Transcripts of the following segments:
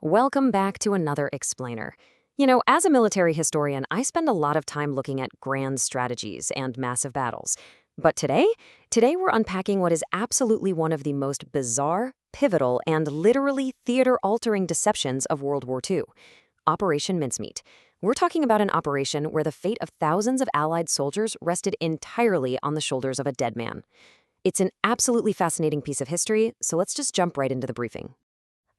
Welcome back to another explainer. As a military historian, I spend a lot of time looking at grand strategies and massive battles. But today we're unpacking what is absolutely one of the most bizarre, pivotal, and literally theater-altering deceptions of World War II, Operation Mincemeat. We're talking about an operation where the fate of thousands of Allied soldiers rested entirely on the shoulders of a dead man. It's an absolutely fascinating piece of history, so let's just jump right into the briefing.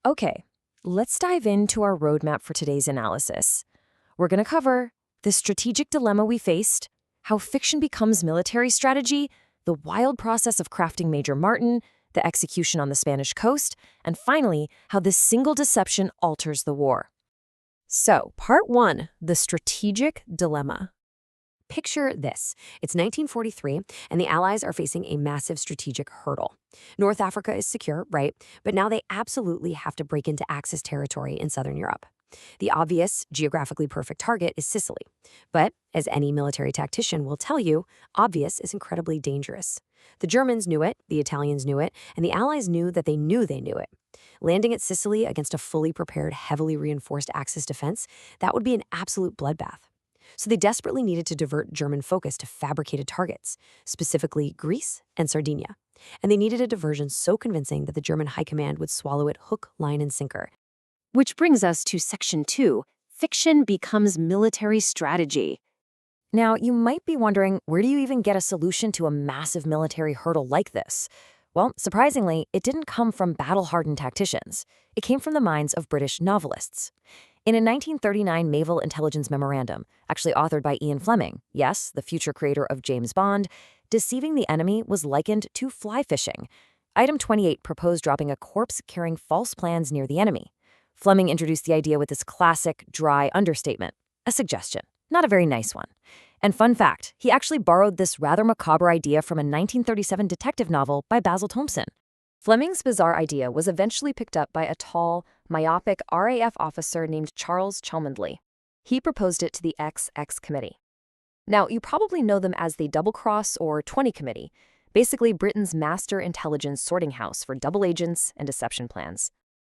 Okay, let's dive into our roadmap for today's analysis. We're going to cover the strategic dilemma we faced, how fiction becomes military strategy, the wild process of crafting Major Martin, the execution on the Spanish coast, and finally, how this single deception alters the war. So, part 1, the strategic dilemma. Picture this. It's 1943, and the Allies are facing a massive strategic hurdle. North Africa is secure, right? But now they absolutely have to break into Axis territory in southern Europe. The obvious, geographically perfect target is Sicily. But, as any military tactician will tell you, obvious is incredibly dangerous. The Germans knew it, the Italians knew it, and the Allies knew that they knew they knew it. Landing at Sicily against a fully prepared, heavily reinforced Axis defense, that would be an absolute bloodbath. So they desperately needed to divert German focus to fabricated targets, specifically Greece and Sardinia. And they needed a diversion so convincing that the German high command would swallow it hook, line, and sinker. Which brings us to Section 2, Fiction Becomes Military Strategy. Now, you might be wondering, where do you even get a solution to a massive military hurdle like this? Well, surprisingly, it didn't come from battle-hardened tacticians. It came from the minds of British novelists. In a 1939 Naval Intelligence Memorandum, actually authored by Ian Fleming, yes, the future creator of James Bond, deceiving the enemy was likened to fly fishing. Item 28 proposed dropping a corpse carrying false plans near the enemy. Fleming introduced the idea with this classic, dry understatement, a suggestion, not a very nice one. And fun fact, he actually borrowed this rather macabre idea from a 1937 detective novel by Basil Thompson. Fleming's bizarre idea was eventually picked up by a tall, myopic RAF officer named Charles Cholmondeley. He proposed it to the XX Committee. Now, you probably know them as the Double Cross or 20 Committee, basically Britain's master intelligence sorting house for double agents and deception plans.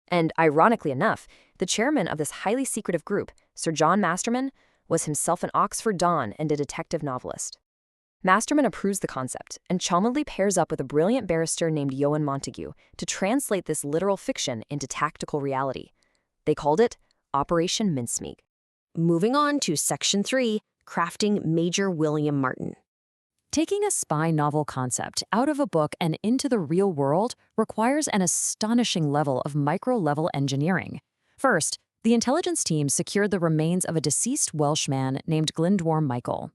And ironically enough, the chairman of this highly secretive group, Sir John Masterman, was himself an Oxford Don and a detective novelist. Masterman approves the concept, and Cholmondeley pairs up with a brilliant barrister named Eoin Montagu to translate this literal fiction into tactical reality. They called it Operation Mincemeat. Moving on to Section 3, Crafting Major William Martin. Taking a spy novel concept out of a book and into the real world requires an astonishing level of micro-level engineering. First, the intelligence team secured the remains of a deceased Welshman named Glyndwr Michael.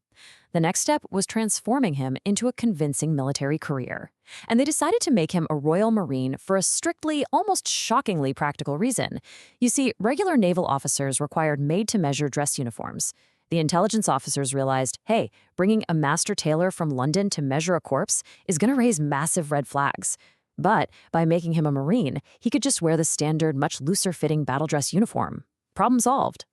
The next step was transforming him into a convincing military career. And they decided to make him a Royal Marine for a strictly, almost shockingly practical reason. You see, regular naval officers required made-to-measure dress uniforms. The intelligence officers realized, hey, bringing a master tailor from London to measure a corpse is going to raise massive red flags. But by making him a Marine, he could just wear the standard, much looser-fitting battle dress uniform. Problem solved.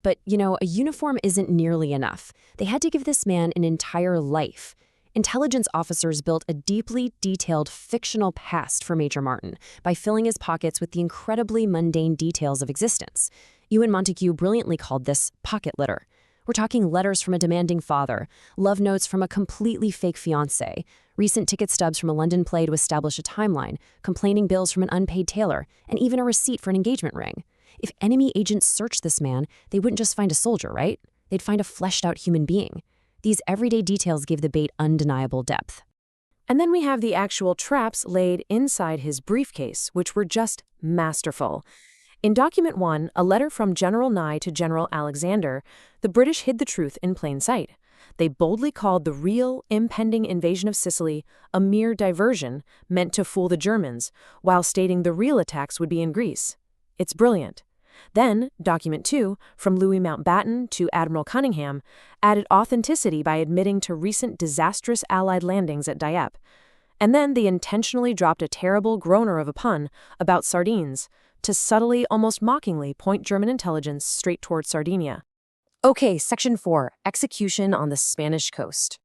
But, a uniform isn't nearly enough. They had to give this man an entire life. Intelligence officers built a deeply detailed fictional past for Major Martin by filling his pockets with the incredibly mundane details of existence. Eoin Montagu brilliantly called this pocket litter. We're talking letters from a demanding father, love notes from a completely fake fiancé, recent ticket stubs from a London play to establish a timeline, complaining bills from an unpaid tailor, and even a receipt for an engagement ring. If enemy agents searched this man, they wouldn't just find a soldier, right? They'd find a fleshed-out human being. These everyday details gave the bait undeniable depth. And then we have the actual traps laid inside his briefcase, which were just masterful. In Document 1, a letter from General Nye to General Alexander, the British hid the truth in plain sight. They boldly called the real, impending invasion of Sicily a mere diversion meant to fool the Germans, while stating the real attacks would be in Greece. It's brilliant. Then, Document 2, from Louis Mountbatten to Admiral Cunningham, added authenticity by admitting to recent disastrous Allied landings at Dieppe. And then they intentionally dropped a terrible groaner of a pun about sardines to subtly, almost mockingly, point German intelligence straight toward Sardinia. Okay, Section 4, Execution on the Spanish Coast.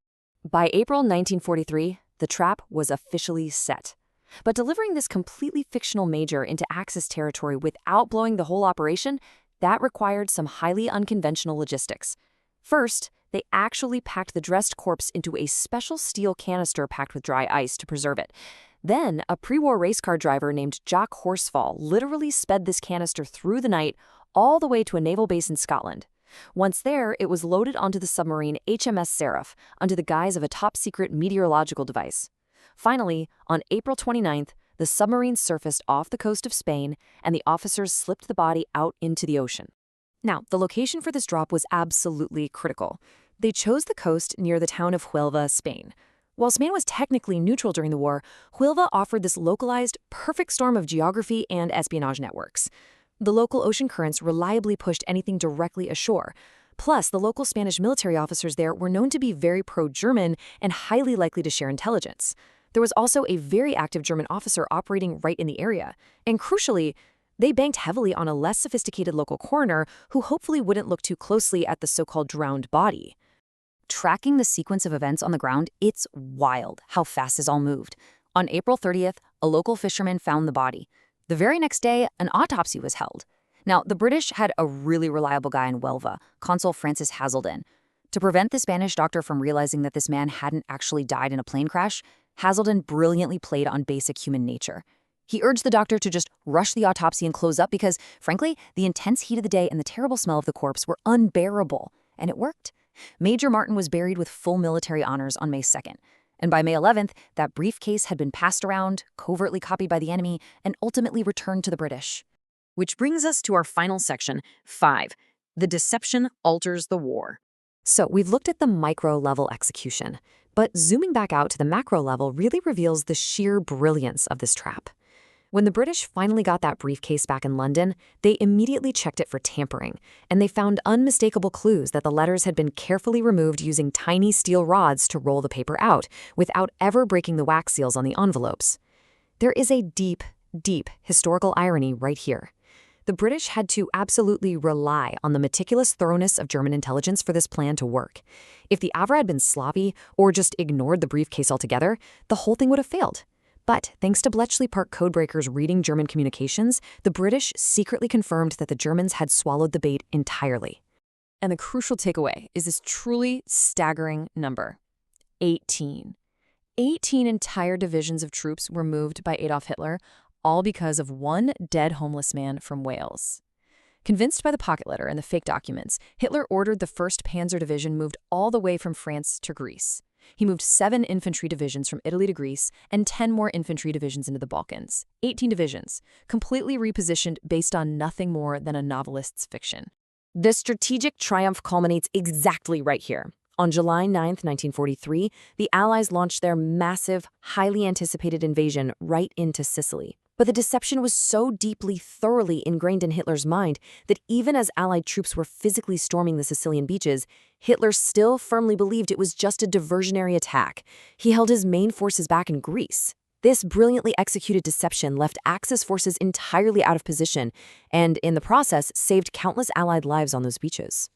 By April 1943, the trap was officially set. But delivering this completely fictional major into Axis territory without blowing the whole operation, that required some highly unconventional logistics. First, they actually packed the dressed corpse into a special steel canister packed with dry ice to preserve it. Then, a pre-war race car driver named Jock Horsfall literally sped this canister through the night all the way to a naval base in Scotland. Once there, it was loaded onto the submarine HMS Seraph under the guise of a top-secret meteorological device. Finally, on April 29th, the submarine surfaced off the coast of Spain, and the officers slipped the body out into the ocean. Now, the location for this drop was absolutely critical. They chose the coast near the town of Huelva, Spain. While Spain was technically neutral during the war, Huelva offered this localized, perfect storm of geography and espionage networks. The local ocean currents reliably pushed anything directly ashore. Plus, the local Spanish military officers there were known to be very pro-German and highly likely to share intelligence. There was also a very active German officer operating right in the area. And crucially, they banked heavily on a less sophisticated local coroner who hopefully wouldn't look too closely at the so-called drowned body. Tracking the sequence of events on the ground, it's wild how fast this all moved. On April 30th, a local fisherman found the body. The very next day, an autopsy was held. Now, the British had a really reliable guy in Huelva, Consul Francis Hazelden. To prevent the Spanish doctor from realizing that this man hadn't actually died in a plane crash, Hazelden brilliantly played on basic human nature. He urged the doctor to just rush the autopsy and close up because, frankly, the intense heat of the day and the terrible smell of the corpse were unbearable. And it worked. Major Martin was buried with full military honors on May 2nd. And by May 11th, that briefcase had been passed around, covertly copied by the enemy, and ultimately returned to the British. Which brings us to our final section, 5. The deception alters the war. So we've looked at the micro-level execution, but zooming back out to the macro level really reveals the sheer brilliance of this trap. When the British finally got that briefcase back in London, they immediately checked it for tampering, and they found unmistakable clues that the letters had been carefully removed using tiny steel rods to roll the paper out, without ever breaking the wax seals on the envelopes. There is a deep, deep historical irony right here. The British had to absolutely rely on the meticulous thoroughness of German intelligence for this plan to work. If the Avra had been sloppy or just ignored the briefcase altogether, the whole thing would have failed. But thanks to Bletchley Park codebreakers reading German communications, the British secretly confirmed that the Germans had swallowed the bait entirely. And the crucial takeaway is this truly staggering number: 18. 18 entire divisions of troops were moved by Adolf Hitler, all because of one dead homeless man from Wales. Convinced by the pocket letter and the fake documents, Hitler ordered the 1st Panzer Division moved all the way from France to Greece. He moved 7 infantry divisions from Italy to Greece and 10 more infantry divisions into the Balkans. 18 divisions, completely repositioned based on nothing more than a novelist's fiction. This strategic triumph culminates exactly right here. On July 9, 1943, the Allies launched their massive, highly anticipated invasion right into Sicily. But the deception was so deeply, thoroughly ingrained in Hitler's mind that even as Allied troops were physically storming the Sicilian beaches, Hitler still firmly believed it was just a diversionary attack. He held his main forces back in Greece. This brilliantly executed deception left Axis forces entirely out of position and, in the process, saved countless Allied lives on those beaches.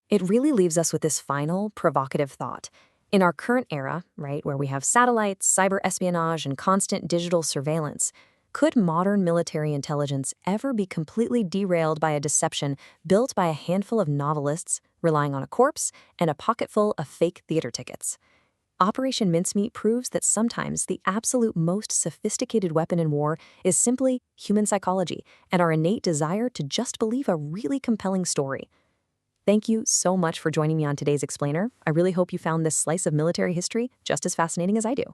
It really leaves us with this final, provocative thought. In our current era, right, where we have satellites, cyber espionage, and constant digital surveillance, could modern military intelligence ever be completely derailed by a deception built by a handful of novelists relying on a corpse and a pocketful of fake theater tickets? Operation Mincemeat proves that sometimes the absolute most sophisticated weapon in war is simply human psychology and our innate desire to just believe a really compelling story. Thank you so much for joining me on today's Explainer. I really hope you found this slice of military history just as fascinating as I do.